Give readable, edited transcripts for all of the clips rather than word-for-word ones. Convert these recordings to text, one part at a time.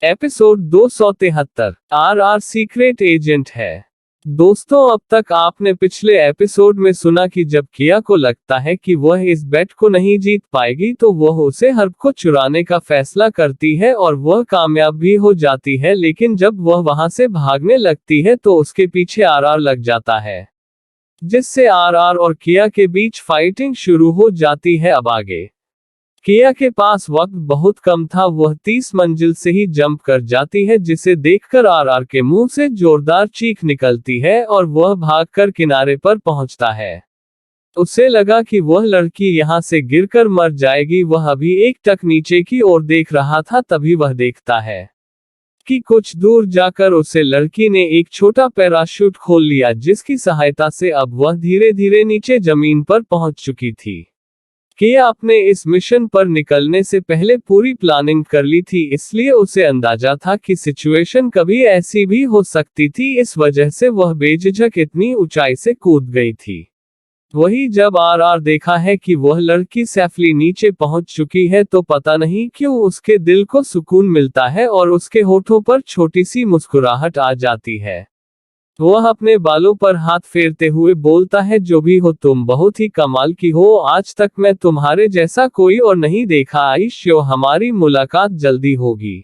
Episode 273 RR secret agent है। दोस्तों, अब तक आपने पिछले एपिसोड में सुना कि जब किया को लगता है कि वह इस बेट को नहीं जीत पाएगी तो वह उसे हर्ब को चुराने का फैसला करती है और वह कामयाब भी हो जाती है, लेकिन जब वह वहां से भागने लगती है तो उसके पीछे आरआर लग जाता है, जिससे आरआर और किया के बीच फाइटिंग शुरू हो जाती है। अब आगे किया के पास वक्त बहुत कम था, वह 30 मंजिल से ही जंप कर जाती है, जिसे देखकर आरआर के मुंह से जोरदार चीख निकलती है और वह भागकर किनारे पर पहुंचता है। उसे लगा कि वह लड़की यहां से गिरकर मर जाएगी। वह अभी एक टक नीचे की ओर देख रहा था, तभी वह देखता है कि कुछ दूर जाकर उसे लड़की ने एक छोटा पैराशूट खोल लिया, जिसकी सहायता से अब वह धीरे धीरे नीचे जमीन पर पहुंच चुकी थी। किया अपने इस मिशन पर निकलने से पहले पूरी प्लानिंग कर ली थी, इसलिए उसे अंदाजा था कि सिचुएशन कभी ऐसी भी हो सकती थी। इस वजह से वह बेझिझक इतनी ऊंचाई से कूद गई थी। वही जब आरआर देखा है कि वह लड़की सेफली नीचे पहुंच चुकी है तो पता नहीं क्यों उसके दिल को सुकून मिलता है और उसके होठों पर छोटी सी मुस्कुराहट आ जाती है। वह अपने बालों पर हाथ फेरते हुए बोलता है, जो भी हो तुम बहुत ही कमाल की हो, आज तक मैं तुम्हारे जैसा कोई और नहीं देखा। आई श्योर हमारी मुलाकात जल्दी होगी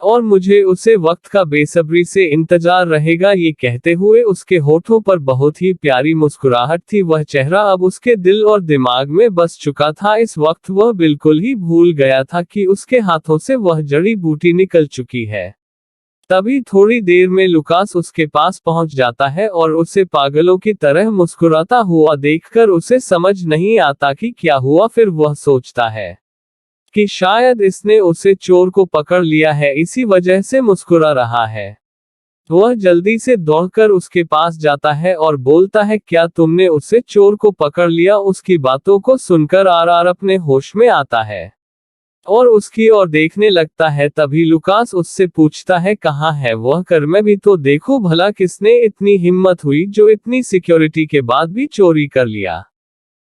और मुझे उसे वक्त का बेसब्री से इंतजार रहेगा। ये कहते हुए उसके होठों पर बहुत ही प्यारी मुस्कुराहट थी। वह चेहरा अब उसके दिल और दिमाग में बस चुका था। इस वक्त वह बिल्कुल ही भूल गया था कि उसके हाथों से वह जड़ी बूटी निकल चुकी है। तभी थोड़ी देर में लुकास उसके पास पहुंच जाता है और उसे पागलों की तरह मुस्कुराता हुआ देखकर उसे समझ नहीं आता कि क्या हुआ। फिर वह सोचता है कि शायद इसने उसे चोर को पकड़ लिया है, इसी वजह से मुस्कुरा रहा है। वह जल्दी से दौड़कर उसके पास जाता है और बोलता है, क्या तुमने उसे चोर को पकड़ लिया? उसकी बातों को सुनकर आरआर अपने होश में आता है और उसकी ओर देखने लगता है। तभी लुकास उससे पूछता है, कहाँ है वह? कर मैं भी तो देखूं भला किसने इतनी हिम्मत हुई जो इतनी सिक्योरिटी के बाद भी चोरी कर लिया।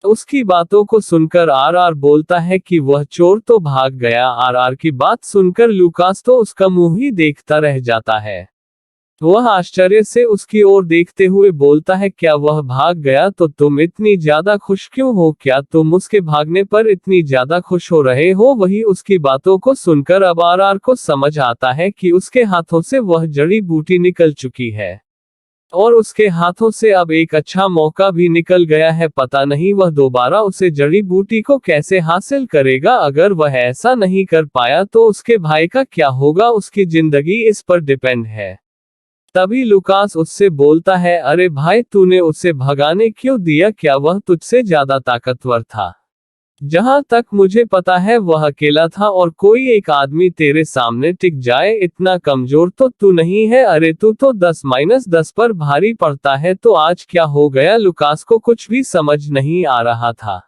उसकी बातों को सुनकर आरआर बोलता है कि वह चोर तो भाग गया। आरआर की बात सुनकर लुकास तो उसका मुंह ही देखता रह जाता है। वह आश्चर्य से उसकी ओर देखते हुए बोलता है, क्या वह भाग गया? तो तुम इतनी ज्यादा खुश क्यों हो? क्या तुम उसके भागने पर इतनी ज्यादा खुश हो रहे हो? वही उसकी बातों को सुनकर अब आरआर को समझ आता है कि उसके हाथों से वह जड़ी बूटी निकल चुकी है और उसके हाथों से अब एक अच्छा मौका भी निकल गया है। पता नहीं वह दोबारा उसे जड़ी बूटी को कैसे हासिल करेगा। अगर वह ऐसा नहीं कर पाया तो उसके भाई का क्या होगा? उसकी जिंदगी इस पर डिपेंड है। तभी लुकास उससे बोलता है, अरे भाई, तूने उसे भगाने क्यों दिया? क्या वह तुझसे ज्यादा ताकतवर था? जहां तक मुझे पता है वह अकेला था और कोई एक आदमी तेरे सामने टिक जाए, इतना कमजोर तो तू नहीं है। अरे तू तो 10-10 पर भारी पड़ता है। तो आज क्या हो गया? लुकास को कुछ भी समझ नहीं आ रहा था।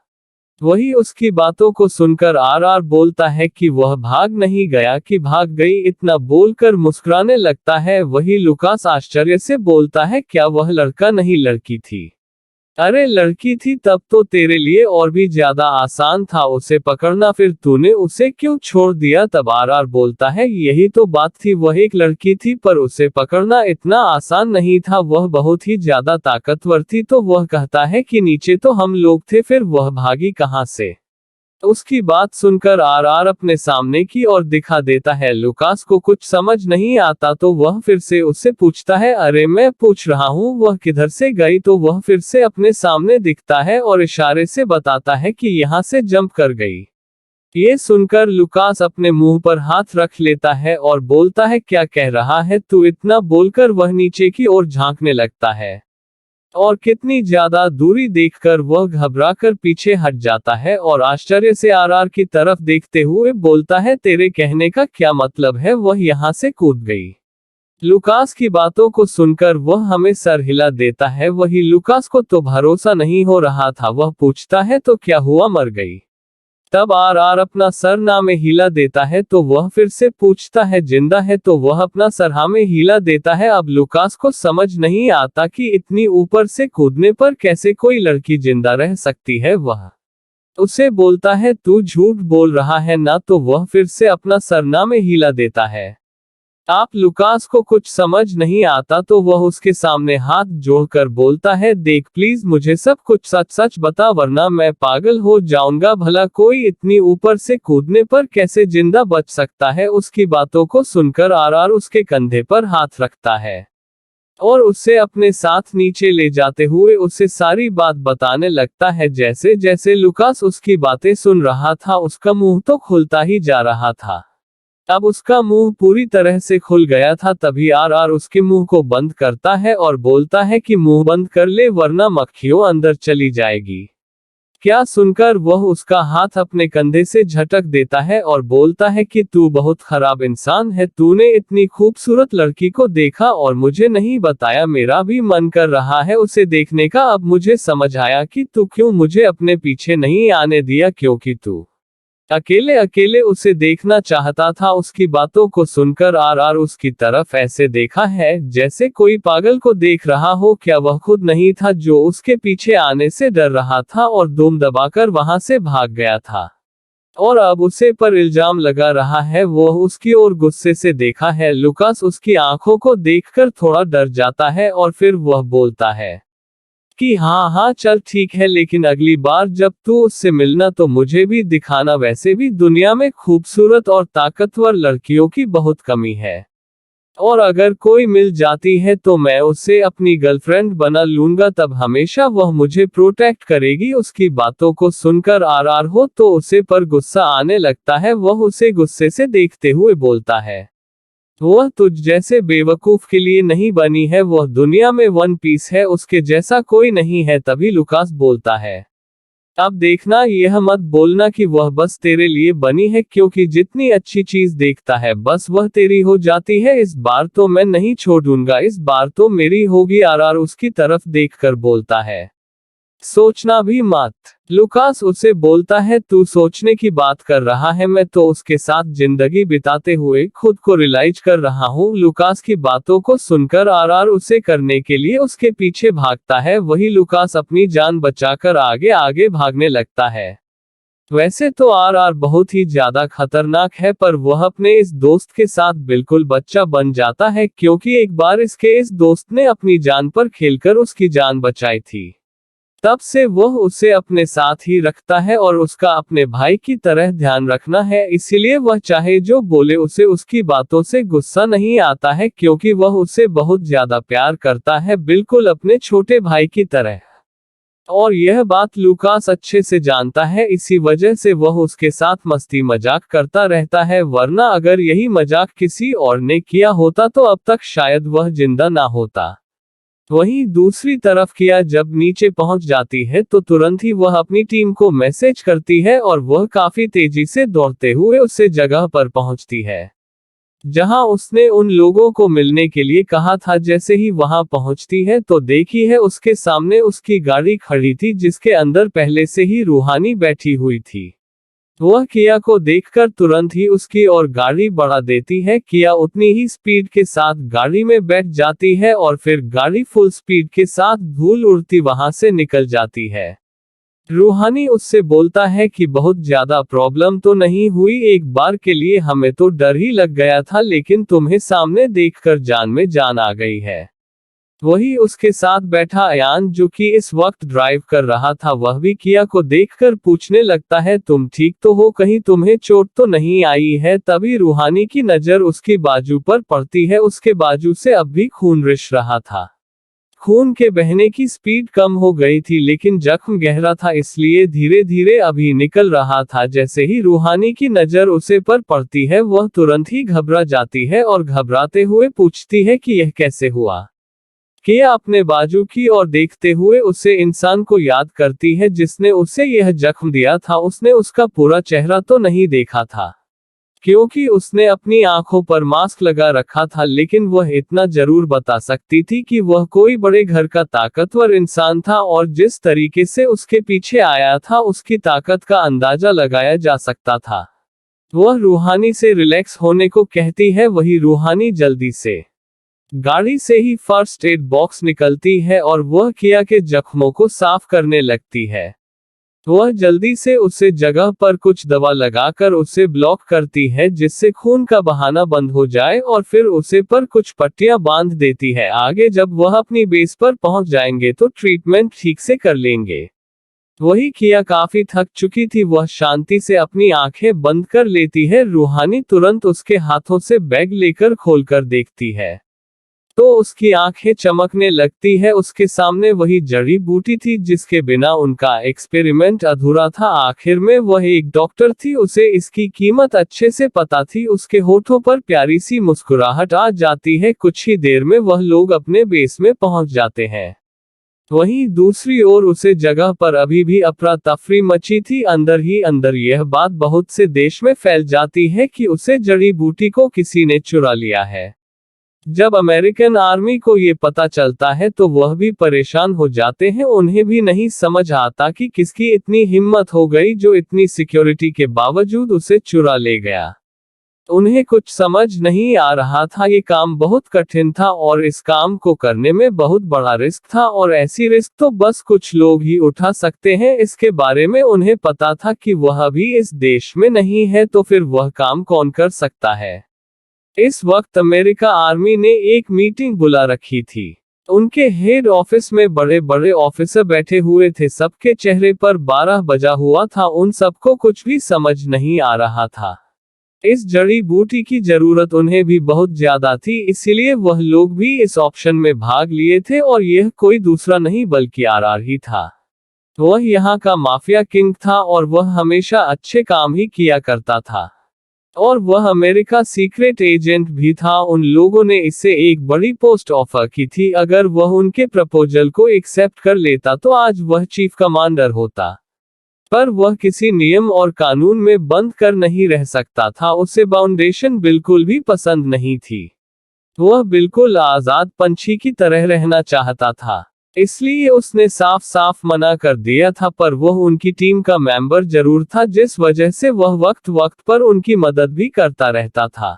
वही उसकी बातों को सुनकर आरआर बोलता है कि वह भाग नहीं गया कि भाग गई। इतना बोलकर मुस्कुराने लगता है। वही लुकास आश्चर्य से बोलता है, क्या वह लड़का नहीं लड़की थी? अरे लड़की थी तब तो तेरे लिए और भी ज्यादा आसान था उसे पकड़ना, फिर तूने उसे क्यों छोड़ दिया? तब आरआर बोलता है, यही तो बात थी, वह एक लड़की थी पर उसे पकड़ना इतना आसान नहीं था। वह बहुत ही ज्यादा ताकतवर थी। तो वह कहता है कि नीचे तो हम लोग थे, फिर वह भागी कहां से? उसकी बात सुनकर आरआर अपने सामने की ओर दिखा देता है। लुकास को कुछ समझ नहीं आता तो वह फिर से उससे पूछता है, अरे मैं पूछ रहा हूँ वह किधर से गई? तो वह फिर से अपने सामने दिखता है और इशारे से बताता है कि यहाँ से जंप कर गई। ये सुनकर लुकास अपने मुंह पर हाथ रख लेता है और बोलता है, क्या कह रहा है तू? इतना बोलकर वह नीचे की ओर झांकने लगता है और कितनी ज्यादा दूरी देखकर वह घबराकर पीछे हट जाता है और आश्चर्य से आरआर की तरफ देखते हुए बोलता है, तेरे कहने का क्या मतलब है? वह यहाँ से कूद गई। लुकास की बातों को सुनकर वह हमें सर हिला देता है। वही लुकास को तो भरोसा नहीं हो रहा था। वह पूछता है, तो क्या हुआ, मर गई? तब आरआर अपना सर ना में हिला देता है। तो वह फिर से पूछता है, जिंदा है? तो वह अपना सर हाँ में हिला देता है। अब लुकास को समझ नहीं आता कि इतनी ऊपर से कूदने पर कैसे कोई लड़की जिंदा रह सकती है। वह उसे बोलता है, तू झूठ बोल रहा है ना? तो वह फिर से अपना सर ना में हिला देता है। आप लुकास को कुछ समझ नहीं आता तो वह उसके सामने हाथ जोड़कर बोलता है, देख प्लीज मुझे सब कुछ सच सच बता वरना मैं पागल हो जाऊंगा। भला कोई इतनी ऊपर से कूदने पर कैसे जिंदा बच सकता है। उसकी बातों को सुनकर आरआर उसके कंधे पर हाथ रखता है और उसे अपने साथ नीचे ले जाते हुए उसे सारी बात बताने लगता है। जैसे जैसे लुकास उसकी बातें सुन रहा था उसका मुंह तो खुलता ही जा रहा था। अब उसका मुंह पूरी तरह से खुल गया था। तभी आरआर उसके मुंह को बंद करता है और बोलता है कि मुंह बंद कर ले वरना मक्खियों अंदर चली जाएगी। क्या सुनकर वह उसका हाथ अपने कंधे से झटक देता है और बोलता है कि तू बहुत खराब इंसान है। तूने इतनी खूबसूरत लड़की को देखा और मुझे नहीं बताया। मेरा भी मन कर रहा है उसे देखने का। अब मुझे समझ आया कि तू क्यों मुझे अपने पीछे नहीं आने दिया, क्योंकि तू अकेले अकेले उसे देखना चाहता था। उसकी बातों को सुनकर आरआर उसकी तरफ ऐसे देखा है जैसे कोई पागल को देख रहा हो। क्या वह खुद नहीं था जो उसके पीछे आने से डर रहा था और दम दबाकर वहां से भाग गया था और अब उसे पर इल्जाम लगा रहा है। वह उसकी ओर गुस्से से देखा है। लुकास उसकी आंखों को देखकर थोड़ा डर जाता है और फिर वह बोलता है कि हाँ हाँ चल ठीक है, लेकिन अगली बार जब तू उससे मिलना तो मुझे भी दिखाना। वैसे भी दुनिया में खूबसूरत और ताकतवर लड़कियों की बहुत कमी है और अगर कोई मिल जाती है तो मैं उसे अपनी गर्लफ्रेंड बना लूंगा। तब हमेशा वह मुझे प्रोटेक्ट करेगी। उसकी बातों को सुनकर आरआर हो तो उसे पर गुस्सा आने लगता है। वह उसे गुस्से से देखते हुए बोलता है, वह तुझ जैसे बेवकूफ के लिए नहीं बनी है। वह दुनिया में वन पीस है, उसके जैसा कोई नहीं है। तभी लुकास बोलता है, अब देखना यह मत बोलना कि वह बस तेरे लिए बनी है, क्योंकि जितनी अच्छी चीज देखता है बस वह तेरी हो जाती है। इस बार तो मैं नहीं छोड़ूंगा, इस बार तो मेरी होगी। आरआर उसकी तरफ देखकर बोलता है, सोचना भी मत। लुकास उसे बोलता है, तू सोचने की बात कर रहा है, मैं तो उसके साथ जिंदगी बिताते हुए खुद को रियलाइज कर रहा हूँ। लुकास की बातों को सुनकर आरआर उसे करने के लिए उसके पीछे भागता है। वही लुकास अपनी जान बचाकर आगे आगे भागने लगता है। वैसे तो आरआर बहुत ही ज्यादा खतरनाक है, पर वह अपने इस दोस्त के साथ बिल्कुल बच्चा बन जाता है, क्योंकि एक बार इसके इस दोस्त ने अपनी जान पर खेलकर उसकी जान बचाई थी। तब से वह उसे अपने साथ ही रखता है और उसका अपने भाई की तरह ध्यान रखना है। इसीलिए वह चाहे जो बोले उसे उसकी बातों से गुस्सा नहीं आता है, क्योंकि वह उसे बहुत ज्यादा प्यार करता है, बिल्कुल अपने छोटे भाई की तरह। और यह बात लुकास अच्छे से जानता है, इसी वजह से वह उसके साथ मस्ती मजाक करता रहता है। वरना अगर यही मजाक किसी और ने किया होता तो अब तक शायद वह जिंदा ना होता। वहीं दूसरी तरफ किया जब नीचे पहुंच जाती है तो तुरंत ही वह अपनी टीम को मैसेज करती है और वह काफी तेजी से दौड़ते हुए उस जगह पर पहुंचती है जहां उसने उन लोगों को मिलने के लिए कहा था। जैसे ही वहां पहुंचती है तो देखी है उसके सामने उसकी गाड़ी खड़ी थी, जिसके अंदर पहले से ही रूहानी बैठी हुई थी। वह किया को देखकर तुरंत ही उसकी और गाड़ी बढ़ा देती है। किया उतनी ही स्पीड के साथ गाड़ी में बैठ जाती है और फिर गाड़ी फुल स्पीड के साथ धूल उड़ती वहां से निकल जाती है। रूहानी उससे बोलता है कि बहुत ज्यादा प्रॉब्लम तो नहीं हुई, एक बार के लिए हमें तो डर ही लग गया था, लेकिन तुम्हें सामने देखकर जान में जान आ गई है। वही उसके साथ बैठा अयान, जो कि इस वक्त ड्राइव कर रहा था, वह भी किया को देखकर पूछने लगता है, तुम ठीक तो हो, कहीं तुम्हें चोट तो नहीं आई है। तभी रूहानी की नजर उसकी बाजू पर पड़ती है। उसके बाजू से अब भी खून रिस रहा था। खून के बहने की स्पीड कम हो गई थी, लेकिन जख्म गहरा था, इसलिए धीरे धीरे अभी निकल रहा था। जैसे ही रूहानी की नजर उसे पर पड़ती है वह तुरंत ही घबरा जाती है और घबराते हुए पूछती है कि यह कैसे हुआ। किया अपने बाजू की ओर देखते हुए उसे इंसान को याद करती है जिसने उसे यह जख्म दिया था। उसने उसका पूरा चेहरा तो नहीं देखा था, क्योंकि उसने अपनी आंखों पर मास्क लगा रखा था, लेकिन वह इतना जरूर बता सकती थी कि वह कोई बड़े घर का ताकतवर इंसान था और जिस तरीके से उसके पीछे आया था उसकी ताकत का अंदाजा लगाया जा सकता था। वह रूहानी से रिलैक्स होने को कहती है। वही रूहानी जल्दी से गाड़ी से ही फर्स्ट एड बॉक्स निकलती है और वह किया के जख्मों को साफ करने लगती है। वह जल्दी से उसे जगह पर कुछ दवा लगाकर उसे ब्लॉक करती है जिससे खून का बहाना बंद हो जाए और फिर उसे पर कुछ पट्टियां बांध देती है। आगे जब वह अपनी बेस पर पहुंच जाएंगे तो ट्रीटमेंट ठीक से कर लेंगे। वही किया काफी थक चुकी थी, वह शांति से अपनी आंखें बंद कर लेती है। रूहानी तुरंत उसके हाथों से बैग लेकर खोलकर देखती है तो उसकी आंखें चमकने लगती है। उसके सामने वही जड़ी बूटी थी जिसके बिना उनका एक्सपेरिमेंट अधूरा था। आखिर में वह एक डॉक्टर थी, उसे इसकी कीमत अच्छे से पता थी। उसके होठों पर प्यारी सी मुस्कुराहट आ जाती है। कुछ ही देर में वह लोग अपने बेस में पहुंच जाते हैं। वहीं दूसरी ओर उसे जगह पर अभी भी अफरा तफरी मची थी। अंदर ही अंदर यह बात बहुत से देश में फैल जाती है कि उसे जड़ी बूटी को किसी ने चुरा लिया है। जब अमेरिकन आर्मी को ये पता चलता है तो वह भी परेशान हो जाते हैं। उन्हें भी नहीं समझ आता कि किसकी इतनी हिम्मत हो गई जो इतनी सिक्योरिटी के बावजूद उसे चुरा ले गया। उन्हें कुछ समझ नहीं आ रहा था। ये काम बहुत कठिन था और इस काम को करने में बहुत बड़ा रिस्क था और ऐसी रिस्क तो बस कुछ लोग ही उठा सकते हैं। इसके बारे में उन्हें पता था कि वह अभी इस देश में नहीं है तो फिर वह काम कौन कर सकता है। इस वक्त अमेरिका आर्मी ने एक मीटिंग बुला रखी थी। उनके हेड ऑफिस में बड़े बड़े ऑफिसर बैठे हुए थे। सबके चेहरे पर 12 बजा हुआ था। उन सबको कुछ भी समझ नहीं आ रहा था। इस जड़ी बूटी की जरूरत उन्हें भी बहुत ज्यादा थी, इसीलिए वह लोग भी इस ऑप्शन में भाग लिए थे और यह कोई दूसरा नहीं बल्कि आरआर ही था। वह यहाँ का माफिया किंग था और वह हमेशा अच्छे काम ही किया करता था और वह अमेरिका सीक्रेट एजेंट भी था। उन लोगों ने इससे एक बड़ी पोस्ट ऑफर की थी। अगर वह उनके प्रपोजल को एक्सेप्ट कर लेता तो आज वह चीफ कमांडर होता, पर वह किसी नियम और कानून में बंद कर नहीं रह सकता था। उसे फाउंडेशन बिल्कुल भी पसंद नहीं थी। वह बिल्कुल आजाद पंछी की तरह रहना चाहता था, इसलिए उसने साफ साफ मना कर दिया था। पर वह उनकी टीम का मेंबर जरूर था, जिस वजह से वह वक्त वक्त पर उनकी मदद भी करता रहता था।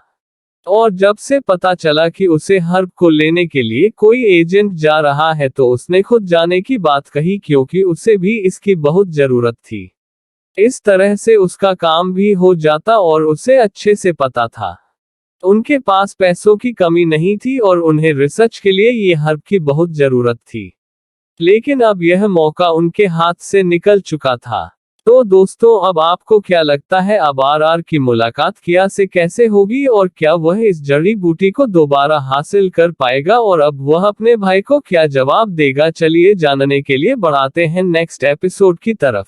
और जब से पता चला कि उसे हर्ब को लेने के लिए कोई एजेंट जा रहा है तो उसने खुद जाने की बात कही, क्योंकि उसे भी इसकी बहुत जरूरत थी। इस तरह से उसका काम भी हो जाता और उसे अच्छे से पता था उनके पास पैसों की कमी नहीं थी और उन्हें रिसर्च के लिए ये हर्ब की बहुत जरूरत थी। लेकिन अब यह मौका उनके हाथ से निकल चुका था। तो दोस्तों, अब आपको क्या लगता है, अब आरआर की मुलाकात किया से कैसे होगी और क्या वह इस जड़ी बूटी को दोबारा हासिल कर पाएगा और अब वह अपने भाई को क्या जवाब देगा? चलिए जानने के लिए बढ़ाते हैं नेक्स्ट एपिसोड की तरफ।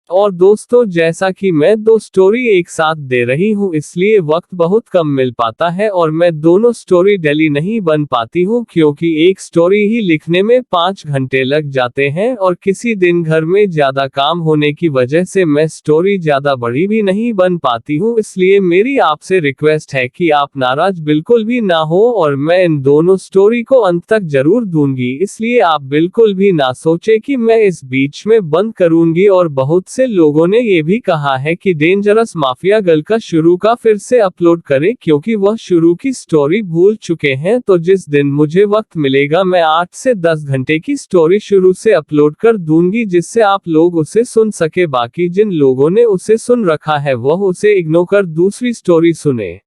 और दोस्तों, जैसा कि मैं 2 स्टोरी एक साथ दे रही हूँ इसलिए वक्त बहुत कम मिल पाता है और मैं दोनों स्टोरी डेली नहीं बन पाती हूँ, क्योंकि एक स्टोरी ही लिखने में 5 घंटे लग जाते हैं और किसी दिन घर में ज्यादा काम होने की वजह से मैं स्टोरी ज्यादा बड़ी भी नहीं बन पाती हूँ। इसलिए मेरी आपसे रिक्वेस्ट है कि आप नाराज बिल्कुल भी ना हो और मैं इन दोनों स्टोरी को अंत तक जरूर दूंगी, इसलिए आप बिल्कुल भी ना सोचे कि मैं इस बीच में बंद करूंगी। और बहुत से लोगों ने ये भी कहा है कि डेंजरस माफिया गर्ल का शुरू का फिर से अपलोड करें, क्योंकि वह शुरू की स्टोरी भूल चुके हैं। तो जिस दिन मुझे वक्त मिलेगा मैं 8 से 10 घंटे की स्टोरी शुरू से अपलोड कर दूंगी, जिससे आप लोग उसे सुन सके। बाकी जिन लोगों ने उसे सुन रखा है वह उसे इग्नोर कर दूसरी स्टोरी सुने।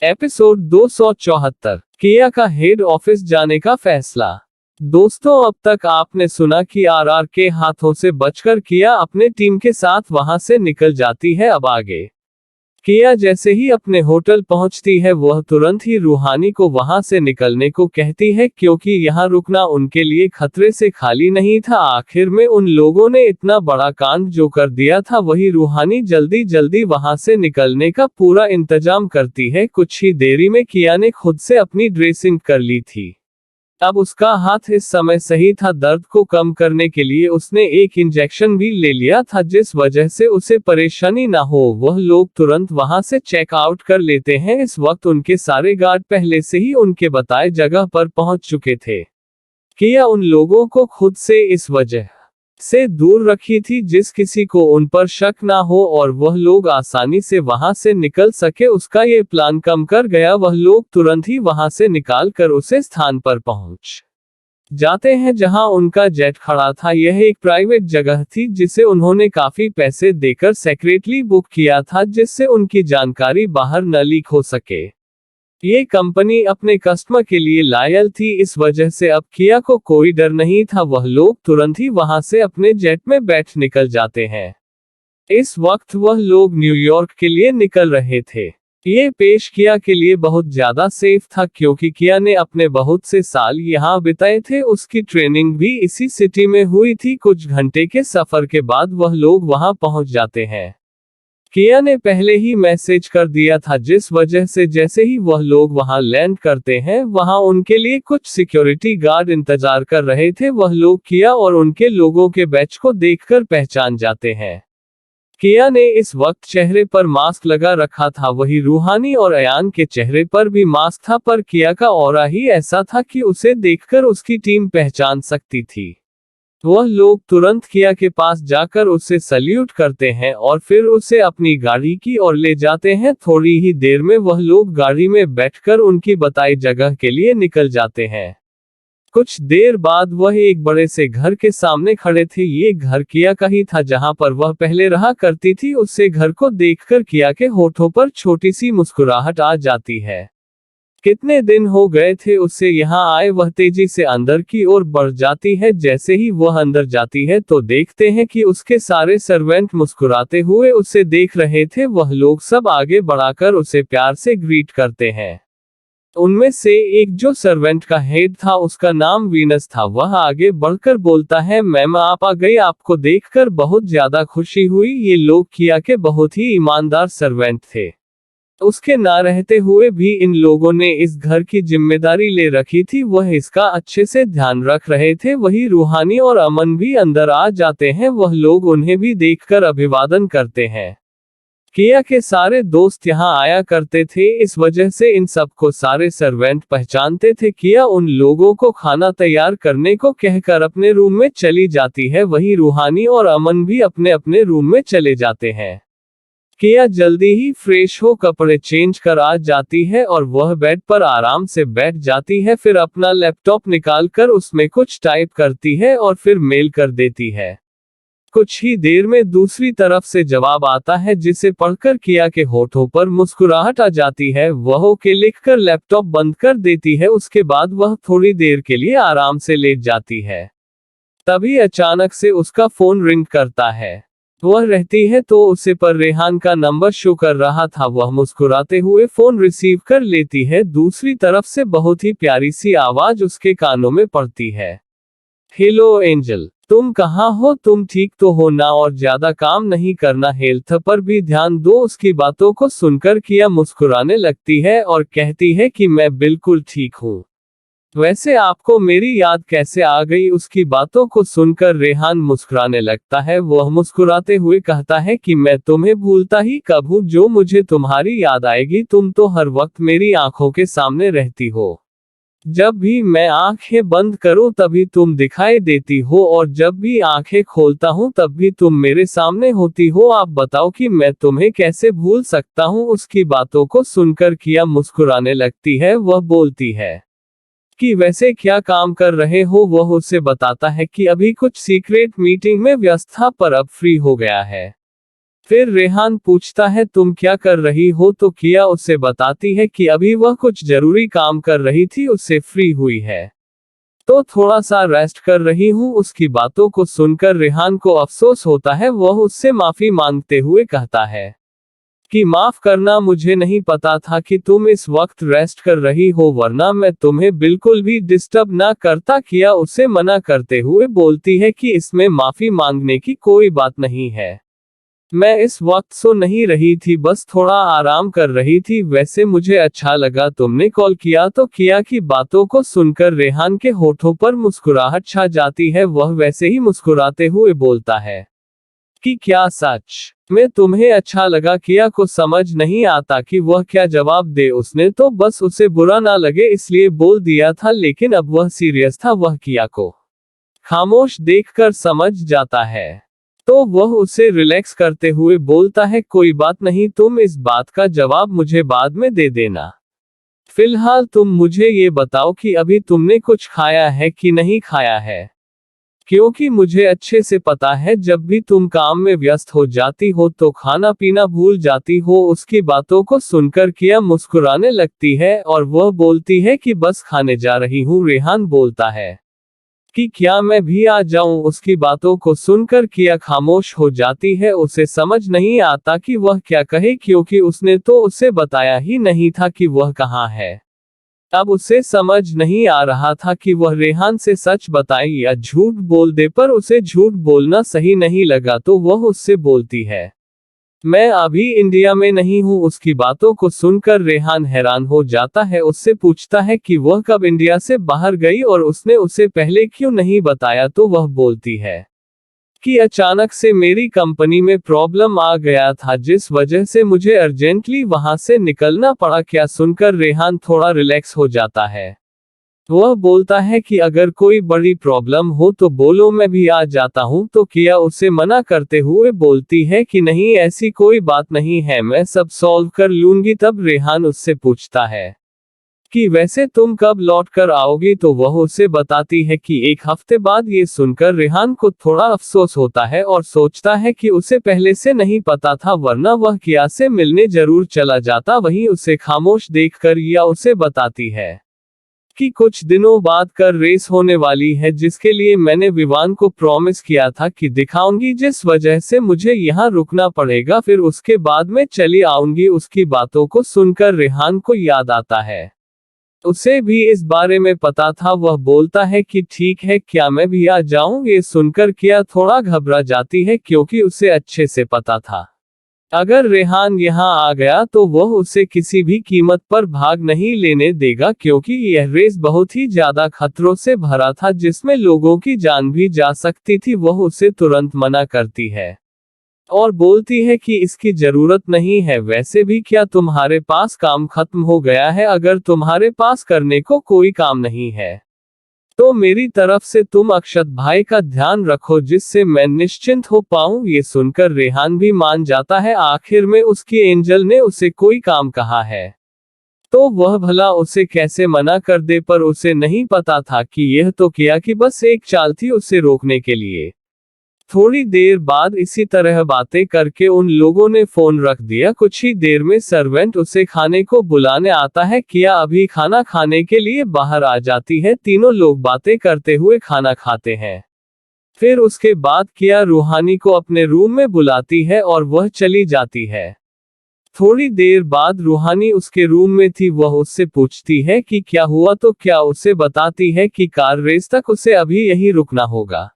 एपिसोड 274, किया का हेड ऑफिस जाने का फैसला। दोस्तों, अब तक आपने सुना कि आरआर के हाथों से बचकर किया अपने टीम के साथ वहां से निकल जाती है। अब आगे किया जैसे ही अपने होटल पहुंचती है वह तुरंत ही रूहानी को वहां से निकलने को कहती है, क्योंकि यहाँ रुकना उनके लिए खतरे से खाली नहीं था। आखिर में उन लोगों ने इतना बड़ा कांड जो कर दिया था, वही रूहानी जल्दी जल्दी वहां से निकलने का पूरा इंतजाम करती है। कुछ ही देरी में किया ने खुद से अपनी ड्रेसिंग कर ली थी। अब उसका हाथ इस समय सही था। दर्द को कम करने के लिए उसने एक इंजेक्शन भी ले लिया था, जिस वजह से उसे परेशानी ना हो। वह लोग तुरंत वहां से चेक आउट कर लेते हैं। इस वक्त उनके सारे गार्ड पहले से ही उनके बताए जगह पर पहुंच चुके थे। किया उन लोगों को खुद से इस वजह से दूर रखी थी जिस किसी को उन पर शक ना हो और वह लोग आसानी से वहां से निकल सके। उसका ये प्लान काम कर गया। वह लोग तुरंत ही वहां से निकाल कर उसे स्थान पर पहुंच जाते हैं जहां उनका जेट खड़ा था। यह एक प्राइवेट जगह थी जिसे उन्होंने काफी पैसे देकर सेक्रेटली बुक किया था, जिससे उनकी जानकारी बाहर न लीक हो सके। ये कंपनी अपने कस्टमर के लिए लॉयल थी, इस वजह से अब किया को कोई डर नहीं था। वह लोग तुरंत ही वहां से अपने जेट में बैठ निकल जाते हैं। इस वक्त वह लोग न्यूयॉर्क के लिए निकल रहे थे। ये पेश किया के लिए बहुत ज्यादा सेफ था, क्योंकि किया ने अपने बहुत से साल यहाँ बिताए थे। उसकी ट्रेनिंग भी इसी सिटी में हुई थी। कुछ घंटे के सफर के बाद वह लोग वहां पहुंच जाते हैं। किया ने पहले ही मैसेज कर दिया था, जिस वजह से जैसे ही वह लोग वहां लैंड करते हैं, वहां उनके लिए कुछ सिक्योरिटी गार्ड इंतजार कर रहे थे। वह लोग किया और उनके लोगों के बैच को देखकर पहचान जाते हैं। किया ने इस वक्त चेहरे पर मास्क लगा रखा था, वही रूहानी और अयान के चेहरे पर भी मास्क था, पर किया का ऑरा ही ऐसा था कि उसे देखकर उसकी टीम पहचान सकती थी। वह लोग तुरंत किया के पास जाकर उसे सल्यूट करते हैं और फिर उसे अपनी गाड़ी की ओर ले जाते हैं। थोड़ी ही देर में वह लोग गाड़ी में बैठकर उनकी बताई जगह के लिए निकल जाते हैं। कुछ देर बाद वह एक बड़े से घर के सामने खड़े थे। ये घर किया का ही था जहां पर वह पहले रहा करती थी। उससे घर को देखकर किया के होठों पर छोटी सी मुस्कुराहट आ जाती है। कितने दिन हो गए थे उससे यहाँ आए। वह तेजी से अंदर की ओर बढ़ जाती है। जैसे ही वह अंदर जाती है तो देखते हैं कि उसके सारे सर्वेंट मुस्कुराते हुए उसे देख रहे थे। वह लोग सब आगे बढ़ाकर उसे प्यार से ग्रीट करते हैं। उनमें से एक जो सर्वेंट का हेड था, उसका नाम वीनस था। वह आगे बढ़कर बोलता है, मैम आप आ गई, आपको देखकर बहुत ज्यादा खुशी हुई। ये लोग किया के बहुत ही ईमानदार सर्वेंट थे। उसके ना रहते हुए भी इन लोगों ने इस घर की जिम्मेदारी ले रखी थी। वह इसका अच्छे से ध्यान रख रहे थे। वही रूहानी और अमन भी अंदर आ जाते हैं। वह लोग उन्हें भी देखकर अभिवादन करते हैं। किया के सारे दोस्त यहाँ आया करते थे, इस वजह से इन सबको सारे सर्वेंट पहचानते थे। किया उन लोगों को खाना तैयार करने को कहकर अपने रूम में चली जाती है। वही रूहानी और अमन भी अपने अपने रूम में चले जाते हैं। किया जल्दी ही फ्रेश हो कपड़े चेंज कर आ जाती है और वह बेड पर आराम से बैठ जाती है। फिर अपना लैपटॉप निकाल कर उसमें कुछ टाइप करती है और फिर मेल कर देती है। कुछ ही देर में दूसरी तरफ से जवाब आता है, जिसे पढ़कर किया के होठों पर मुस्कुराहट आ जाती है। वह ओके लिखकर लैपटॉप बंद कर देती है। उसके बाद वह थोड़ी देर के लिए आराम से लेट जाती है। तभी अचानक से उसका फोन रिंग करता है। वह रहती है तो उसे पर रेहान का नंबर शो कर रहा था। वह मुस्कुराते हुए फोन रिसीव कर लेती है। दूसरी तरफ से बहुत ही प्यारी सी आवाज उसके कानों में पड़ती है। हेलो एंजल, तुम कहाँ हो? तुम ठीक तो हो ना? और ज्यादा काम नहीं करना, हेल्थ पर भी ध्यान दो। उसकी बातों को सुनकर किया मुस्कुराने लगती है और कहती है कि मैं बिल्कुल ठीक हूँ। वैसे आपको मेरी याद कैसे आ गई? उसकी बातों को सुनकर रेहान मुस्कुराने लगता है। वह मुस्कुराते हुए कहता है कि मैं तुम्हें भूलता ही कब हूँ, जो मुझे तुम्हारी याद आएगी। तुम तो हर वक्त मेरी आंखों के सामने रहती हो। जब भी मैं आंखें बंद करूं तभी तुम दिखाई देती हो, और जब भी आंखें खोलता हूं तब भी तुम मेरे सामने होती हो। आप बताओ कि मैं तुम्हें कैसे भूल सकता हूं? उसकी बातों को सुनकर किया मुस्कुराने लगती है। वह बोलती है कि वैसे क्या काम कर रहे हो? वह उसे बताता है कि अभी कुछ सीक्रेट मीटिंग में व्यस्त था, पर अब फ्री हो गया है। फिर रेहान पूछता है तुम क्या कर रही हो? तो किया उसे बताती है कि अभी वह कुछ जरूरी काम कर रही थी, उससे फ्री हुई है तो थोड़ा सा रेस्ट कर रही हूँ। उसकी बातों को सुनकर रेहान को अफसोस होता है। वह उससे माफी मांगते हुए कहता है कि माफ करना, मुझे नहीं पता था कि तुम इस वक्त रेस्ट कर रही हो, वरना मैं तुम्हें बिल्कुल भी डिस्टर्ब ना करता। किया उसे मना करते हुए बोलती है कि इसमें माफी मांगने की कोई बात नहीं है। मैं इस वक्त सो नहीं रही थी, बस थोड़ा आराम कर रही थी। वैसे मुझे अच्छा लगा तुमने कॉल किया। तो किया की बातों को सुनकर रेहान के होठों पर मुस्कुराहट छा जाती है। वह वैसे ही मुस्कुराते हुए बोलता है कि क्या सच में तुम्हें अच्छा लगा? किया को समझ नहीं आता कि वह क्या जवाब दे। उसने तो बस उसे बुरा ना लगे इसलिए बोल दिया था, लेकिन अब वह सीरियस था। वह किया को खामोश देखकर समझ जाता है, तो वह उसे रिलैक्स करते हुए बोलता है कोई बात नहीं, तुम इस बात का जवाब मुझे बाद में दे देना। फिलहाल तुम मुझे ये बताओ कि अभी तुमने कुछ खाया है कि नहीं खाया है, क्योंकि मुझे अच्छे से पता है जब भी तुम काम में व्यस्त हो जाती हो तो खाना पीना भूल जाती हो। उसकी बातों को सुनकर किया मुस्कुराने लगती है और वह बोलती है कि बस खाने जा रही हूँ। रेहान बोलता है कि क्या मैं भी आ जाऊं। उसकी बातों को सुनकर किया खामोश हो जाती है। उसे समझ नहीं आता कि वह क्या कहे, क्योंकि उसने तो उसे बताया ही नहीं था कि वह कहाँ है। अब उसे समझ नहीं आ रहा था कि वह रेहान से सच बताए या झूठ बोल दे, पर उसे झूठ बोलना सही नहीं लगा तो वह उससे बोलती है, मैं अभी इंडिया में नहीं हूँ। उसकी बातों को सुनकर रेहान हैरान हो जाता है। उससे पूछता है कि वह कब इंडिया से बाहर गई और उसने उसे पहले क्यों नहीं बताया, तो वह बोलती है कि अचानक से मेरी कंपनी में प्रॉब्लम आ गया था, जिस वजह से मुझे अर्जेंटली वहां से निकलना पड़ा। क्या सुनकर रेहान थोड़ा रिलैक्स हो जाता है। वह बोलता है कि अगर कोई बड़ी प्रॉब्लम हो तो बोलो, मैं भी आ जाता हूं। तो किया उसे मना करते हुए बोलती है कि नहीं, ऐसी कोई बात नहीं है, मैं सब सॉल्व कर लूंगी। तब रेहान उससे पूछता है कि वैसे तुम कब लौट कर आओगी, तो वह उसे बताती है कि 1 हफ्ते बाद। ये सुनकर रेहान को थोड़ा अफसोस होता है और सोचता है कि उसे पहले से नहीं पता था, वरना वह किया से मिलने जरूर चला जाता। वहीं उसे खामोश देखकर या उसे बताती है कि कुछ दिनों बाद कर रेस होने वाली है, जिसके लिए मैंने विवान को प्रॉमिस किया था कि दिखाऊंगी, जिस वजह से मुझे यहाँ रुकना पड़ेगा, फिर उसके बाद में चली आऊंगी। उसकी बातों को सुनकर रेहान को याद आता है, उसे भी इस बारे में पता था। वह बोलता है कि ठीक है, क्या मैं भी आ जाऊं। ये सुनकर किया थोड़ा घबरा जाती है, क्योंकि उसे अच्छे से पता था अगर रेहान यहाँ आ गया तो वह उसे किसी भी कीमत पर भाग नहीं लेने देगा, क्योंकि यह रेस बहुत ही ज्यादा खतरों से भरा था, जिसमें लोगों की जान भी जा सकती थी। वह उसे तुरंत मना करती है और बोलती है कि इसकी जरूरत नहीं है। वैसे भी क्या तुम्हारे पास काम खत्म हो गया है? अगर तुम्हारे पास करने को कोई काम नहीं है तो मेरी तरफ से तुम अक्षत भाई का ध्यान रखो, जिससे मैं निश्चिंत हो पाऊं। ये सुनकर रेहान भी मान जाता है। आखिर में उसकी एंजल ने उसे कोई काम कहा है तो वह भला उसे कैसे मना कर दे, पर उसे नहीं पता था कि यह तो किया कि बस एक चाल थी उसे रोकने के लिए। थोड़ी देर बाद इसी तरह बातें करके उन लोगों ने फोन रख दिया। कुछ ही देर में सर्वेंट उसे खाने को बुलाने आता है। किया अभी खाना खाने के लिए बाहर आ जाती है। तीनों लोग बातें करते हुए खाना खाते हैं। फिर उसके बाद किया रूहानी को अपने रूम में बुलाती है और वह चली जाती है। थोड़ी देर बाद रूहानी उसके रूम में थी। वह उससे पूछती है कि क्या हुआ, तो क्या उसे बताती है कि कार रेस तक उसे अभी यहीं रुकना होगा,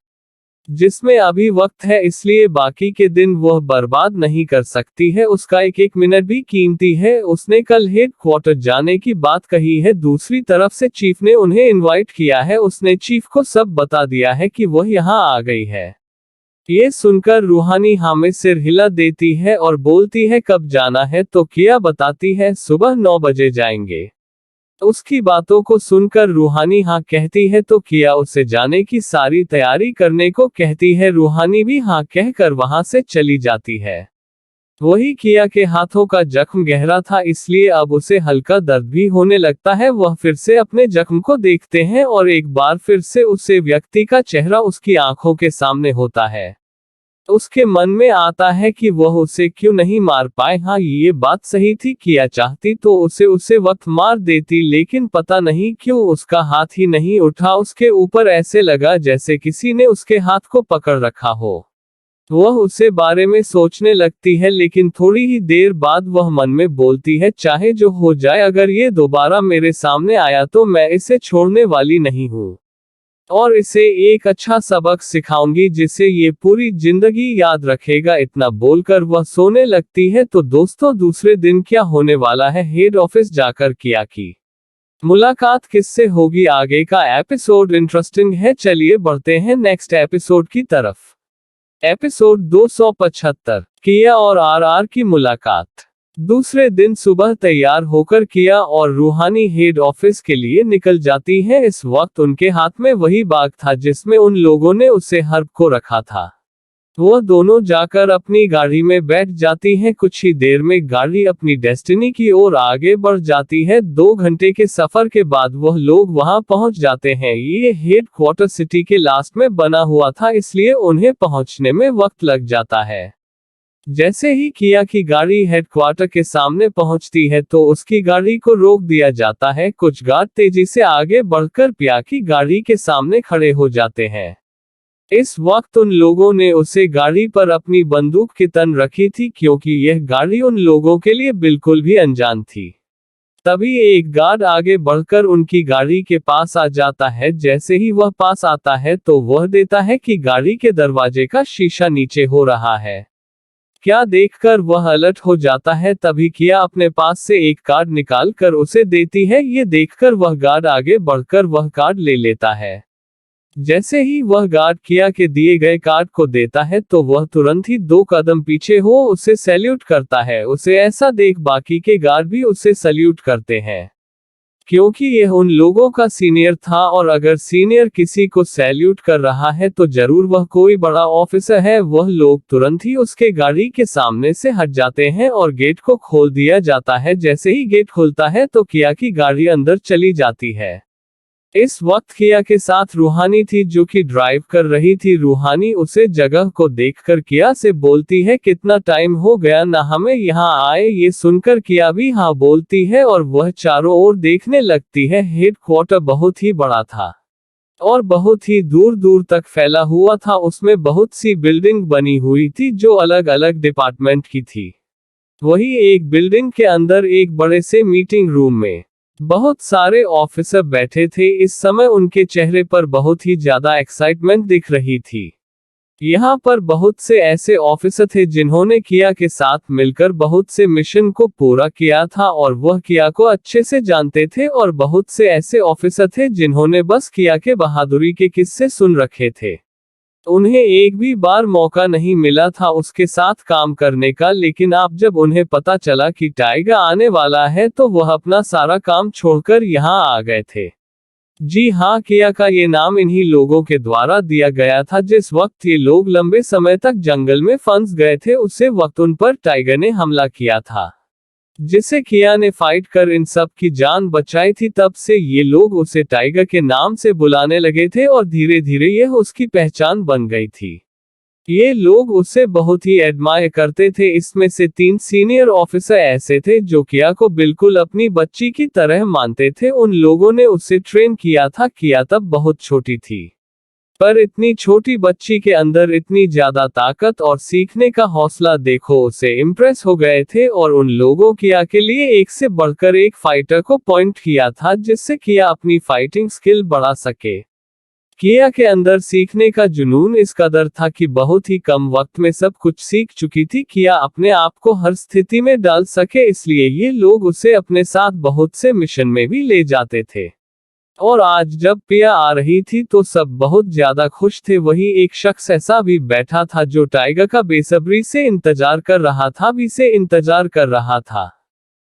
जिसमें अभी वक्त है, इसलिए बाकी के दिन वह बर्बाद नहीं कर सकती है। उसका एक एक मिनट भी कीमती है। उसने कल हेड क्वार्टर जाने की बात कही है। दूसरी तरफ से चीफ ने उन्हें इनवाइट किया है। उसने चीफ को सब बता दिया है कि वह यहाँ आ गई है। ये सुनकर रूहानी हाँ में सिर हिला देती है और बोलती है कब जाना है, तो किया बताती है सुबह 9 बजे जाएंगे। उसकी बातों को सुनकर रूहानी हाँ कहती है तो किया उसे जाने की सारी तैयारी करने को कहती है। रूहानी भी हाँ कहकर वहां से चली जाती है। वही किया के हाथों का जख्म गहरा था, इसलिए अब उसे हल्का दर्द भी होने लगता है। वह फिर से अपने जख्म को देखते हैं और एक बार फिर से उसे व्यक्ति का चेहरा उसकी आंखों के सामने होता है। उसके मन में आता है कि वह उसे क्यों नहीं मार पाए। हाँ, ये बात सही थी, किया चाहती तो उसे वक्त मार देती, लेकिन पता नहीं क्यों उसका हाथ ही नहीं उठा। उसके ऊपर ऐसे लगा जैसे किसी ने उसके हाथ को पकड़ रखा हो। वह उसे बारे में सोचने लगती है, लेकिन थोड़ी ही देर बाद वह मन में बोलती है चाहे जो हो जाए, अगर ये दोबारा मेरे सामने आया तो मैं इसे छोड़ने वाली नहीं हूँ और इसे एक अच्छा सबक सिखाऊंगी जिसे ये पूरी जिंदगी याद रखेगा। इतना बोलकर वह सोने लगती है। तो दोस्तों, दूसरे दिन क्या होने वाला है? हेड ऑफिस जाकर किया की मुलाकात किससे होगी? आगे का एपिसोड इंटरेस्टिंग है। चलिए बढ़ते हैं नेक्स्ट एपिसोड की तरफ। एपिसोड 275, किया और आरआर की मुलाकात। दूसरे दिन सुबह तैयार होकर किया और रूहानी हेड ऑफिस के लिए निकल जाती है। इस वक्त उनके हाथ में वही बैग था जिसमें उन लोगों ने उसे हर्ब को रखा था। वह दोनों जाकर अपनी गाड़ी में बैठ जाती हैं। कुछ ही देर में गाड़ी अपनी डेस्टिनी की ओर आगे बढ़ जाती है। 2 घंटे के सफर के बाद वह लोग वहां पहुंच जाते हैं। ये हेडक्वार्टर सिटी के लास्ट में बना हुआ था, इसलिए उन्हें पहुंचने में वक्त लग जाता है। जैसे ही किया की गाड़ी हेडक्वार्टर के सामने पहुंचती है तो उसकी गाड़ी को रोक दिया जाता है। कुछ गार्ड तेजी से आगे बढ़कर पिया की गाड़ी के सामने खड़े हो जाते हैं। इस वक्त उन लोगों ने उसे गाड़ी पर अपनी बंदूक की तन रखी थी, क्योंकि यह गाड़ी उन लोगों के लिए बिल्कुल भी अनजान थी। तभी एक गार्ड आगे बढ़कर उनकी गाड़ी के पास आ जाता है। जैसे ही वह पास आता है तो वह देता है कि गाड़ी के दरवाजे का शीशा नीचे हो रहा है। क्या देखकर वह अलर्ट हो जाता है। तभी किया अपने पास से एक कार्ड निकाल कर उसे देती है। ये देखकर वह गार्ड आगे बढ़कर वह कार्ड ले लेता है। जैसे ही वह गार्ड किया के दिए गए कार्ड को देता है तो वह तुरंत ही 2 कदम पीछे हो उसे सैल्यूट करता है। उसे ऐसा देख बाकी के गार्ड भी उसे सैल्यूट करते हैं, क्योंकि यह उन लोगों का सीनियर था और अगर सीनियर किसी को सैल्यूट कर रहा है तो जरूर वह कोई बड़ा ऑफिसर है। वह लोग तुरंत ही उसके गाड़ी के सामने से हट जाते हैं और गेट को खोल दिया जाता है। जैसे ही गेट खुलता है तो किया की गाड़ी अंदर चली जाती है। इस वक्त किया के साथ रूहानी थी, जो कि ड्राइव कर रही थी। रूहानी उसे जगह को देखकर किया से बोलती है, कितना टाइम हो गया ना हमें यहाँ आए। ये सुनकर किया भी हाँ बोलती है और वह चारों ओर देखने लगती है। हेडक्वार्टर बहुत ही बड़ा था और बहुत ही दूर दूर तक फैला हुआ था। उसमें बहुत सी बिल्डिंग बनी हुई थी जो अलग अलग डिपार्टमेंट की थी। वही एक बिल्डिंग के अंदर एक बड़े से मीटिंग रूम में बहुत सारे ऑफिसर बैठे थे। इस समय उनके चेहरे पर बहुत ही ज्यादा एक्साइटमेंट दिख रही थी। यहाँ पर बहुत से ऐसे ऑफिसर थे जिन्होंने किया के साथ मिलकर बहुत से मिशन को पूरा किया था और वह किया को अच्छे से जानते थे। और बहुत से ऐसे ऑफिसर थे जिन्होंने बस किया के बहादुरी के किस्से सुन रखे थे। उन्हें एक भी बार मौका नहीं मिला था उसके साथ काम करने का। लेकिन अब जब उन्हें पता चला कि टाइगर आने वाला है तो वह अपना सारा काम छोड़कर यहाँ आ गए थे। जी हाँ, किया का ये नाम इन्हीं लोगों के द्वारा दिया गया था। जिस वक्त ये लोग लंबे समय तक जंगल में फंस गए थे उसे वक्त उन पर टाइगर ने हमला किया था, जिसे किया ने फाइट कर इन सब की जान बचाई थी। तब से ये लोग उसे टाइगर के नाम से बुलाने लगे थे और धीरे धीरे यह उसकी पहचान बन गई थी। ये लोग उसे बहुत ही एडमायर करते थे। इसमें से 3 सीनियर ऑफिसर ऐसे थे जो किया को बिल्कुल अपनी बच्ची की तरह मानते थे। उन लोगों ने उसे ट्रेन किया था। किया तब बहुत छोटी थी, पर इतनी छोटी बच्ची के अंदर इतनी ज्यादा ताकत और सीखने का हौसला देखो उसे इम्प्रेस हो गए थे। और उन लोगों किया के लिए एक से बढ़कर एक फाइटर को पॉइंट किया था, जिससे किया अपनी फाइटिंग स्किल बढ़ा सके। किया के अंदर सीखने का जुनून इस कदर था कि बहुत ही कम वक्त में सब कुछ सीख चुकी थी। किया अपने आप को हर स्थिति में डाल सके, इसलिए ये लोग उसे अपने साथ बहुत से मिशन में भी ले जाते थे। और आज जब पिया आ रही थी तो सब बहुत ज्यादा खुश थे। वही एक शख्स ऐसा भी बैठा था जो टाइगर का बेसब्री से इंतजार कर रहा था, भी से इंतजार कर रहा था।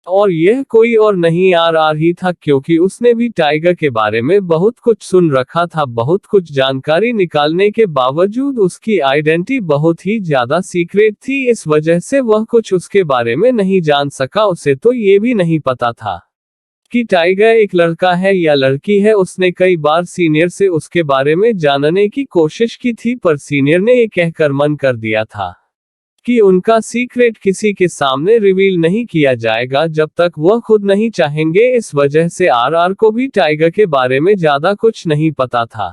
और यह कोई और नहीं आर ही था, क्योंकि उसने भी टाइगर के बारे में बहुत कुछ सुन रखा था। बहुत कुछ जानकारी निकालने के बावजूद उसकी आइडेंटिटी बहुत ही ज्यादा सीक्रेट थी। इस वजह से वह कुछ उसके बारे में नहीं जान सका। उसे तो ये भी नहीं पता था कि टाइगर एक लड़का है या लड़की है। उसने कई बार सीनियर से उसके बारे में जानने की कोशिश की थी, पर सीनियर ने ये कहकर मन कर दिया था कि उनका सीक्रेट किसी के सामने रिवील नहीं किया जाएगा जब तक वह खुद नहीं चाहेंगे। इस वजह से आर को भी टाइगर के बारे में ज्यादा कुछ नहीं पता था,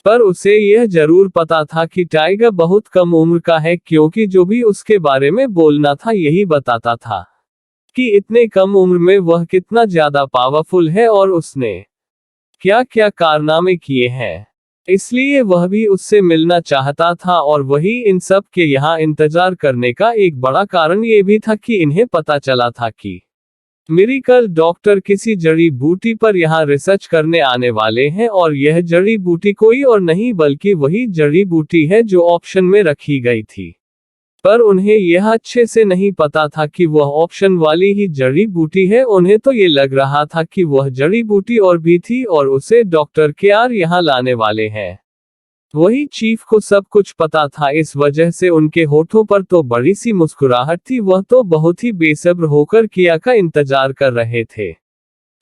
पर उसे यह जरूर पता था कि टाइगर बहुत कम उम्र का है, क्योंकि जो भी उसके बारे में बोलना था यही बताता था कि इतने कम उम्र में वह कितना ज्यादा पावरफुल है और उसने क्या क्या कारनामे किए हैं। इसलिए वह भी उससे मिलना चाहता था। और वही इन सब के यहाँ इंतजार करने का एक बड़ा कारण ये भी था कि इन्हें पता चला था कि मिरेकल डॉक्टर किसी जड़ी बूटी पर यहाँ रिसर्च करने आने वाले हैं। और यह जड़ी बूटी कोई और नहीं बल्कि वही जड़ी बूटी है जो ऑप्शन में रखी गई थी, पर उन्हें यह अच्छे से नहीं पता था कि वह ऑप्शन वाली ही जड़ी बूटी है। उन्हें तो ये लग रहा था कि वह जड़ी बूटी और भी थी और उसे डॉक्टर केआर यहाँ लाने वाले हैं। वही चीफ को सब कुछ पता था, इस वजह से उनके होठों पर तो बड़ी सी मुस्कुराहट थी। वह तो बहुत ही बेसब्र होकर किया का इंतजार कर रहे थे।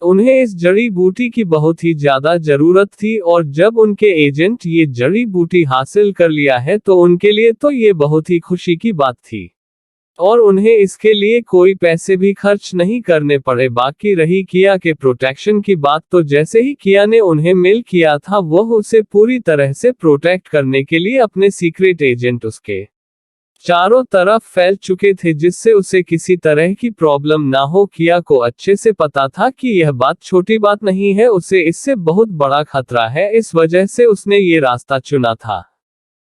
उन्हें इस जड़ी बूटी की बहुत ही ज्यादा जरूरत थी और जब उनके एजेंट ये जड़ी बूटी हासिल कर लिया है तो उनके लिए तो ये बहुत ही खुशी की बात थी और उन्हें इसके लिए कोई पैसे भी खर्च नहीं करने पड़े। बाकी रही किया के प्रोटेक्शन की बात, तो जैसे ही किया ने उन्हें मेल किया था वह उसे पूरी तरह से प्रोटेक्ट करने के लिए अपने सीक्रेट एजेंट उसके चारों तरफ फैल चुके थे जिससे उसे किसी तरह की प्रॉब्लम ना हो। किया को अच्छे से पता था कि यह बात छोटी बात नहीं है, उसे इससे बहुत बड़ा खतरा है, इस वजह से उसने ये रास्ता चुना था।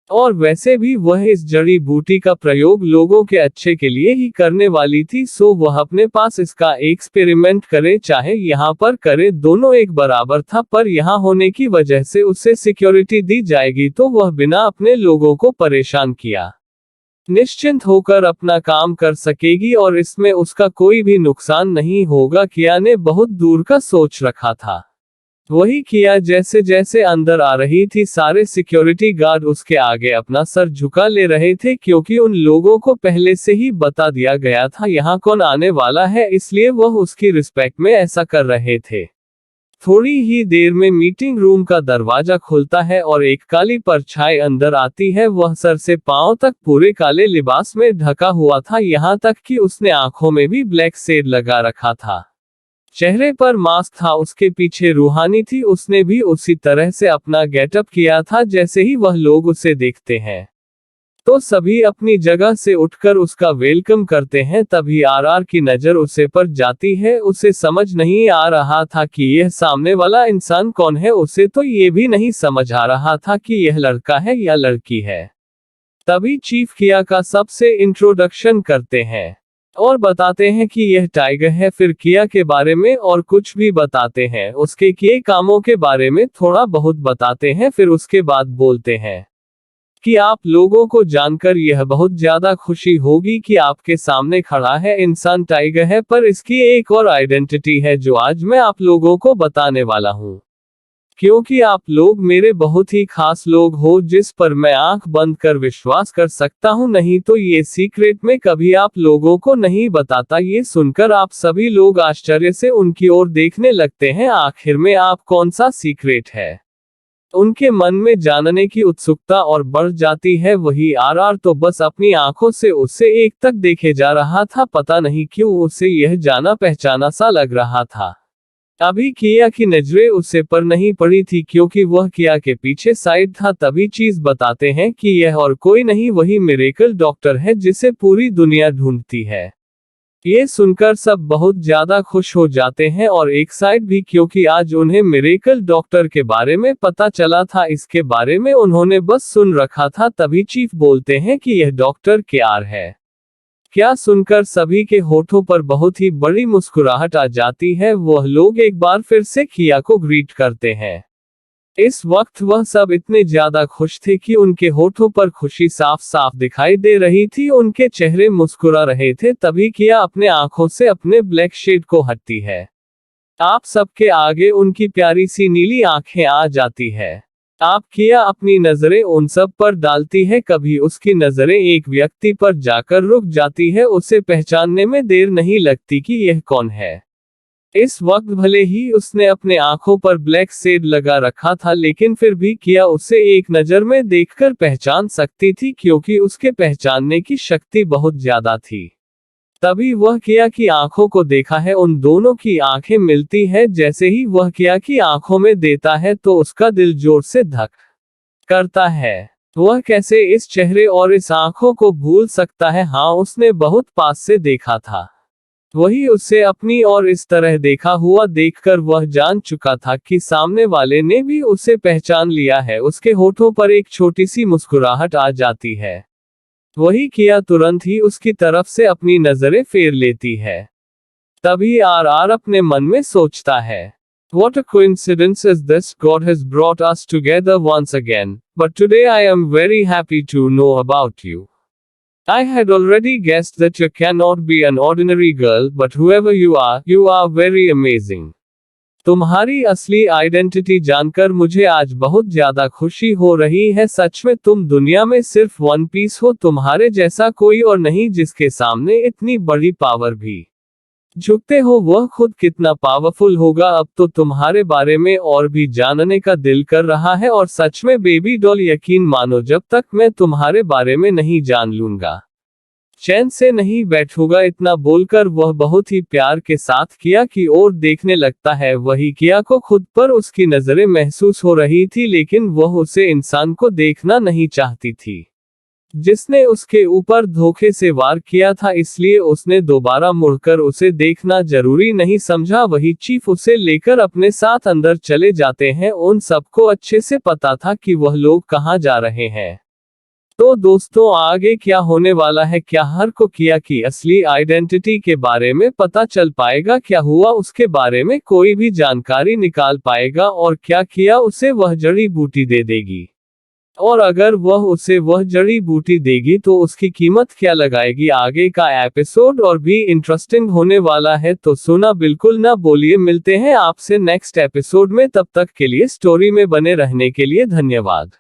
और वैसे भी वह इस जड़ी बूटी का प्रयोग लोगों के अच्छे के लिए ही करने वाली थी, सो वह अपने पास इसका एक्सपेरिमेंट करे चाहे यहाँ पर करे, दोनों एक बराबर था। पर यहाँ होने की वजह से उसे सिक्योरिटी दी जाएगी तो वह बिना अपने लोगों को परेशान किया निश्चिंत होकर अपना काम कर सकेगी और इसमें उसका कोई भी नुकसान नहीं होगा। किया ने बहुत दूर का सोच रखा था। वही किया जैसे जैसे अंदर आ रही थी सारे सिक्योरिटी गार्ड उसके आगे अपना सर झुका ले रहे थे, क्योंकि उन लोगों को पहले से ही बता दिया गया था यहाँ कौन आने वाला है, इसलिए वह उसकी रिस्पेक्ट में ऐसा कर रहे थे। थोड़ी ही देर में मीटिंग रूम का दरवाजा खुलता है और एक काली परछाई अंदर आती है। वह सर से पांव तक पूरे काले लिबास में ढका हुआ था, यहाँ तक कि उसने आंखों में भी ब्लैक शेड लगा रखा था, चेहरे पर मास्क था, उसके पीछे रूहानी थी, उसने भी उसी तरह से अपना गेटअप किया था। जैसे ही वह लोग उसे देखते हैं तो सभी अपनी जगह से उठकर उसका वेलकम करते हैं। तभी आरआर की नजर उसे पर जाती है। उसे समझ नहीं आ रहा था कि यह सामने वाला इंसान कौन है, उसे तो ये भी नहीं समझ आ रहा था कि यह लड़का है या लड़की है। तभी चीफ किया का सबसे इंट्रोडक्शन करते हैं और बताते हैं कि यह टाइगर है, फिर किया के बारे में और कुछ भी बताते हैं, उसके किए कामों के बारे में थोड़ा बहुत बताते हैं। फिर उसके बाद बोलते हैं कि आप लोगों को जानकर यह बहुत ज्यादा खुशी होगी कि आपके सामने खड़ा है इंसान टाइगर है, पर इसकी एक और आइडेंटिटी है जो आज मैं आप लोगों को बताने वाला हूँ, क्योंकि आप लोग मेरे बहुत ही खास लोग हो जिस पर मैं आंख बंद कर विश्वास कर सकता हूँ, नहीं तो ये सीक्रेट में कभी आप लोगों को नहीं बताता। ये सुनकर आप सभी लोग आश्चर्य से उनकी ओर देखने लगते हैं। आखिर में आप कौन सा सीक्रेट है उनके मन में जानने की उत्सुकता और बढ़ जाती है। वही आरआर तो बस अपनी आंखों से उससे एक तक देखे जा रहा था, पता नहीं क्यों उसे यह जाना पहचाना सा लग रहा था। अभी किया की नजरें उसे पर नहीं पड़ी थी क्योंकि वह किया के पीछे साइड था। तभी चीज बताते हैं कि यह और कोई नहीं वही मिरेकल डॉक्टर है जिसे पूरी दुनिया ढूंढती है। ये सुनकर सब बहुत ज्यादा खुश हो जाते हैं और एक साइड भी, क्योंकि आज उन्हें मिरेकल डॉक्टर के बारे में पता चला था, इसके बारे में उन्होंने बस सुन रखा था। तभी चीफ बोलते हैं कि यह डॉक्टर केआर है। क्या सुनकर सभी के होठों पर बहुत ही बड़ी मुस्कुराहट आ जाती है। वह लोग एक बार फिर से किया को ग्रीट करते हैं। इस वक्त वह सब इतने ज्यादा खुश थे कि उनके होठों पर खुशी साफ साफ दिखाई दे रही थी, उनके चेहरे मुस्कुरा रहे थे। तभी किया अपने आंखों से अपने ब्लैक शेड को हटती है। आप सबके आगे उनकी प्यारी सी नीली आंखें आ जाती है। आप किया अपनी नजरें उन सब पर डालती है, कभी उसकी नजरें एक व्यक्ति पर जाकर रुक जाती है। उसे पहचानने में देर नहीं लगती कि यह कौन है। इस वक्त भले ही उसने अपने आंखों पर ब्लैक शेड लगा रखा था, लेकिन फिर भी किया उसे एक नजर में देखकर पहचान सकती थी, क्योंकि उसके पहचानने की शक्ति बहुत ज्यादा थी। तभी वह किया की आंखों को देखा है, उन दोनों की आंखें मिलती है। जैसे ही वह किया की आंखों में देता है तो उसका दिल जोर से धक करता है। वह कैसे इस चेहरे और इस आंखों को भूल सकता है। हाँ, उसने बहुत पास से देखा था। वही उसे अपनी और इस तरह देखा हुआ देखकर वह जान चुका था कि सामने वाले ने भी उसे पहचान लिया है। उसके होठों पर एक छोटी सी मुस्कुराहट आ जाती है। वही किया तुरंत ही उसकी तरफ से अपनी नजरें फेर लेती है। तभी आरआर अपने मन में सोचता है, What a coincidence is this, God has brought us together once again, but today I am very happy to know about you. I had already guessed that you cannot be an ordinary girl, but whoever you are very amazing. तुम्हारी असली identity जानकर मुझे आज बहुत ज्यादा खुशी हो रही है। सच में तुम दुनिया में सिर्फ वन पीस हो, तुम्हारे जैसा कोई और नहीं जिसके सामने इतनी बड़ी पावर भी झुकते हो। वह खुद कितना पावरफुल होगा, अब तो तुम्हारे बारे में और भी जानने का दिल कर रहा है। और सच में बेबी डॉल, यकीन मानो जब तक मैं तुम्हारे बारे में नहीं जान लूंगा चैन से नहीं बैठूंगा। इतना बोलकर वह बहुत ही प्यार के साथ किया की ओर देखने लगता है। वही किया को खुद पर उसकी नजरें महसूस हो रही थी, लेकिन वह उसे इंसान को देखना नहीं चाहती थी जिसने उसके ऊपर धोखे से वार किया था, इसलिए उसने दोबारा मुड़कर उसे देखना जरूरी नहीं समझा। वही चीफ उसे लेकर अपने साथ अंदर चले जाते हैं। उन सबको अच्छे से पता था कि वह लोग कहां जा रहे हैं। तो दोस्तों, आगे क्या होने वाला है? क्या हर को किया की असली आइडेंटिटी के बारे में पता चल पाएगा? क्या हुआ उसके बारे में कोई भी जानकारी निकाल पाएगा? और क्या किया उसे वह जड़ी बूटी दे देगी? और अगर वह उसे वह जड़ी बूटी देगी तो उसकी कीमत क्या लगाएगी? आगे का एपिसोड और भी इंटरेस्टिंग होने वाला है, तो सुना बिल्कुल ना बोलिए। मिलते हैं आपसे नेक्स्ट एपिसोड में, तब तक के लिए स्टोरी में बने रहने के लिए धन्यवाद।